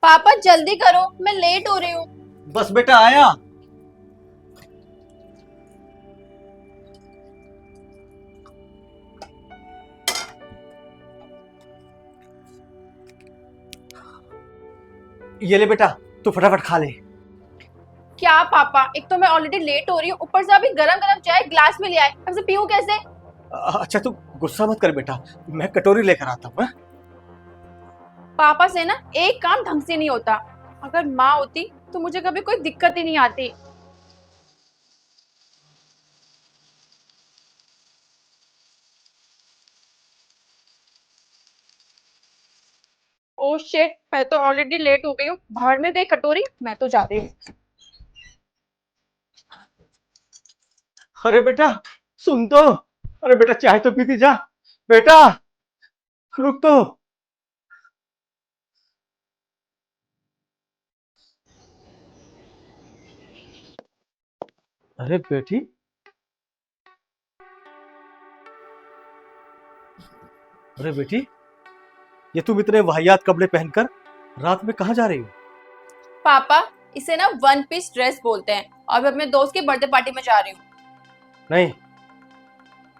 पापा जल्दी करो, मैं लेट हो रही हूँ। बस बेटा आया। ये ले बेटा, तू फटाफट खा ले। क्या पापा, एक तो मैं ऑलरेडी लेट हो रही हूँ, ऊपर से अभी गरम गरम चाय ग्लास में लिया है, अब से पीऊँ कैसे? अच्छा तू गुस्सा मत कर बेटा, मैं कटोरी लेकर आता हूँ। पापा से ना एक काम ढंग से नहीं होता। अगर माँ होती तो मुझे कभी कोई दिक्कत ही नहीं आती। ओ शिट, मैं तो ऑलरेडी लेट हो गई हूँ। बाहर में गई कटोरी, मैं तो जा रही हूँ। अरे बेटा सुन तो। अरे बेटा चाय तो पीती जा। बेटा रुक तो। अरे बेटी, अरे बेटी, ये तुम इतने वाहियात कपड़े पहनकर रात में कहाँ जा रही हो? पापा, इसे ना वन पीस ड्रेस बोलते हैं और मैं अपने दोस्त की बर्थडे पार्टी में जा रही हूँ। नहीं,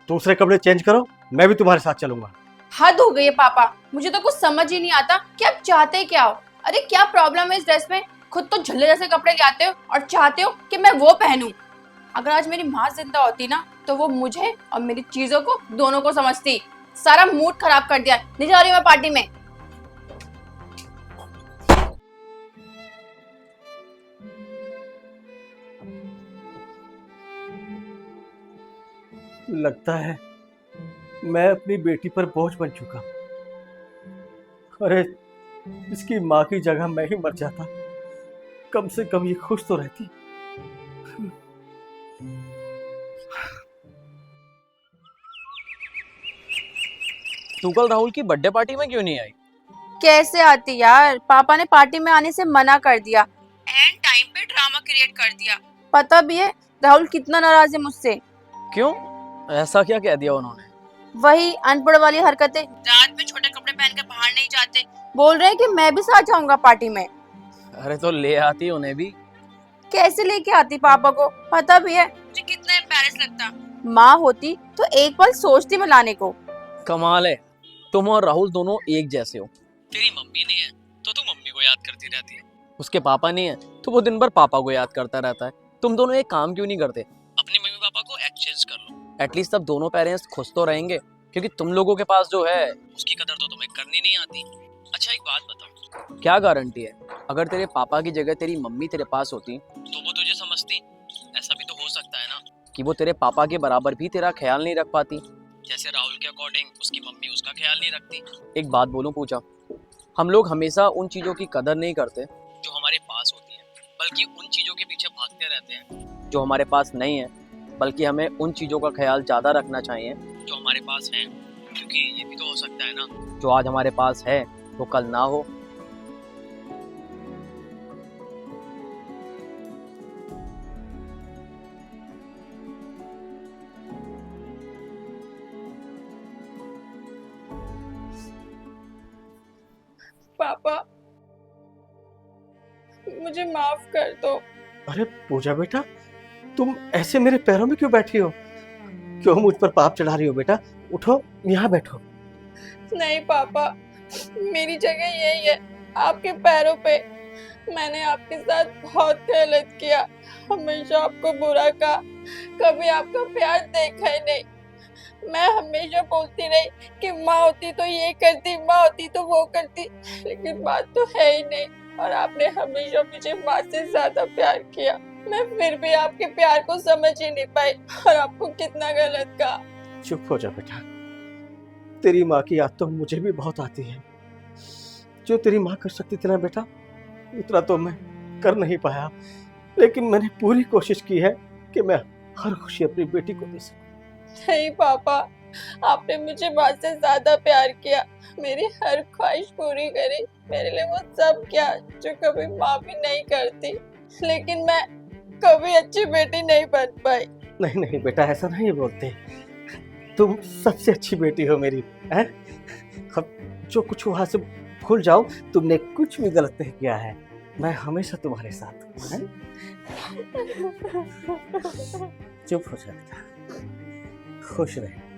दूसरे कपड़े चेंज करो, मैं भी तुम्हारे साथ चलूंगा। हद हो गई है पापा, मुझे तो कुछ समझ ही नहीं आता कि आप चाहते क्या हो। अरे क्या प्रॉब्लम है इस ड्रेस में? खुद तो झल्ले जैसे कपड़े लाते हो और चाहते हो कि मैं वो पहनूं। अगर आज मेरी माँ जिंदा होती ना तो वो मुझे और मेरी चीजों को दोनों को समझती। सारा मूड खराब कर दिया। नहीं जा रही मैं पार्टी में। लगता है मैं अपनी बेटी पर बोझ बन चुका। अरे इसकी माँ की जगह मैं ही मर जाता, कम से कम ये खुश तो रहती। तू कल राहुल की बर्थडे पार्टी में क्यों नहीं आई? कैसे आती यार, पापा ने पार्टी में आने से मना कर दिया। एंड टाइम पे ड्रामा क्रिएट कर दिया। पता भी है राहुल कितना नाराज है मुझसे। क्यों? ऐसा क्या कह दिया उन्होंने? वही अनपढ़ वाली हरकतें। रात में छोटे कपड़े पहन के बाहर नहीं जाते। बोल रहे हैं कि मैं भी साथ जाऊंगा पार्टी में। अरे तो ले आती उन्हें भी। कैसे लेके आती पापा को? पता भी है मुझे कितना एम्बैरेस लगता। माँ होती तो एक पल सोचती मिलाने को। कमाल है, तुम और राहुल दोनों एक जैसे हो। तेरी मम्मी नहीं है तो तू मम्मी को याद करती रहती है, उसके पापा नहीं है तो वो दिन भर पापा को याद करता रहता है। तुम दोनों एक काम क्यों नहीं करते, अपने मम्मी पापा को एक्सचेंज कर लो। एटलीस्ट तब दोनों पेरेंट्स खुश तो रहेंगे, क्योंकि तुम लोगों के पास जो है उसकी कदर तो तुम्हें करनी नहीं आती। अच्छा एक बात बताओ, क्या गारंटी है अगर तेरे पापा की जगह तेरी मम्मी तेरे पास होती तो वो तुझे समझती? ऐसा भी तो हो सकता है ना कि वो तेरे पापा के बराबर भी तेरा ख्याल नहीं रख पाती, जैसे राहुल के अकॉर्डिंग उसकी मम्मी उसका ख्याल नहीं रखती। एक बात बोलूं पूजा, हम लोग हमेशा उन चीज़ों की कदर नहीं करते जो हमारे पास होती हैं, बल्कि उन चीज़ों के पीछे भागते रहते हैं जो हमारे पास नहीं है। बल्कि हमें उन चीज़ों का ख्याल ज़्यादा रखना चाहिए जो हमारे पास है, क्योंकि ये भी तो हो सकता है ना जो आज हमारे पास है वो कल ना हो। पापा मुझे माफ कर दो। अरे पूजा बेटा, तुम ऐसे मेरे पैरों में क्यों बैठी हो? क्यों मुझ पर पाप चढ़ा रही हो? बेटा उठो, यहाँ बैठो। नहीं पापा, मेरी जगह यही है आपके पैरों पे। मैंने आपके साथ बहुत गलत किया, हमेशा आपको बुरा कहा, कभी आपका प्यार देखा ही नहीं। मैं हमेशा बोलती रही कि माँ होती तो ये करती, माँ होती तो वो करती, लेकिन बात तो है ही नहीं। और आपने हमेशा मुझे माँ से ज्यादा प्यार किया। मैं फिर भी आपके प्यार को समझ ही नहीं पाई और आपको कितना गलत कहा। चुप हो जा बेटा, तेरी माँ की याद तो मुझे भी बहुत आती है। जो तेरी माँ कर सकती थी ना बेटा, उतना तो मैं कर नहीं पाया, लेकिन मैंने पूरी कोशिश की है कि मैं हर खुशी अपनी बेटी को दे सकूं। नहीं पापा, आपने मुझे माँ से ज्यादा प्यार किया, मेरी हर ख्वाहिश पूरी करी, मेरे लिए वो सब किया जो कभी माँ भी नहीं करती, लेकिन मैं कभी अच्छी बेटी नहीं बन पाई। नहीं नहीं बेटा, ऐसा नहीं बोलते, तुम सबसे अच्छी बेटी हो मेरी। हैं? अब जो कुछ वहां से भूल जाओ, तुमने कुछ भी गलत नहीं किया है। मैं हमेशा तुम्हारे साथ हूँ, हैं? चुप हो जा बेटा, खुश रहे।